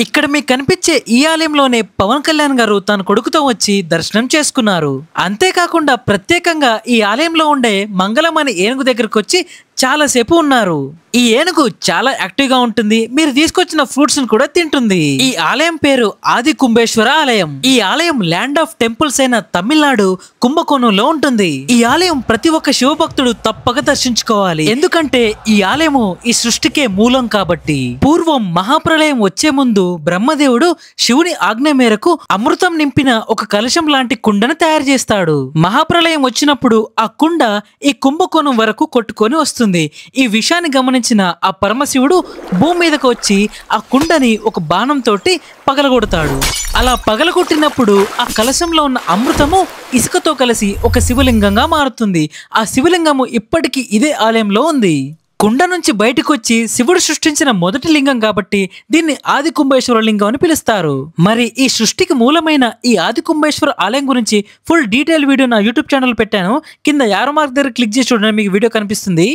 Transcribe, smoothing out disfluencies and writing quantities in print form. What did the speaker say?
ఇక్కడ మీకు కనిపించే ఈ ఆలయంలోనే పవన్ కళ్యాణ్ గారు తన కొడుకుతో వచ్చి దర్శనం చేసుకున్నారు. అంతేకాకుండా ప్రత్యేకంగా ఈ ఆలయంలో ఉండే మంగళం అనే ఏనుగు దగ్గరకు వచ్చి చాలాసేపు ఉన్నారు. ఈ ఏనుగు చాలా యాక్టివ్ గా ఉంటుంది. మీరు తీసుకొచ్చిన ఫ్రూట్స్ ని కూడా తింటుంది. ఈ ఆలయం పేరు ఆది కుంభేశ్వర ఆలయం. ఈ ఆలయం ల్యాండ్ ఆఫ్ టెంపుల్స్ అయిన తమిళనాడు కుంభకోణంలో ఉంటుంది. ఈ ఆలయం ప్రతి ఒక్క శివభక్తుడు తప్పక దర్శించుకోవాలి. ఎందుకంటే ఈ ఆలయము ఈ సృష్టికే మూలం కాబట్టి. పూర్వం మహాప్రళయం వచ్చే ముందు బ్రహ్మదేవుడు శివుని ఆజ్ఞ మేరకు అమృతం నింపిన ఒక కలశం లాంటి కుండను తయారు చేస్తాడు. మహాప్రళయం వచ్చినప్పుడు ఆ కుండ ఈ కుంభకోణం వరకు కొట్టుకొని వస్తుంది. ఈ విషయాన్ని గమనించిన ఆ పరమశివుడు భూమి మీదకు వచ్చి ఆ కుండని ఒక బాణంతో పగలగొడతాడు. అలా పగలగొట్టినప్పుడు ఆ కలశంలో ఉన్న అమృతము ఇసుకతో కలిసి ఒక శివలింగంగా మారుతుంది. ఆ శివలింగము ఇప్పటికీ ఇదే ఆలయంలో ఉంది. కుండ నుంచి బయటకు వచ్చి శివుడు సృష్టించిన మొదటి లింగం కాబట్టి దీన్ని ఆది కుంభేశ్వర లింగం అని పిలుస్తారు. మరి ఈ సృష్టికి మూలమైన ఈ ఆది కుంభేశ్వర ఆలయం గురించి ఫుల్ డీటెయిల్ వీడియో నా యూట్యూబ్ ఛానల్ పెట్టాను. కింద యారో మార్క్ దగ్గర క్లిక్ చేసి చూడండి, మీకు వీడియో కనిపిస్తుంది.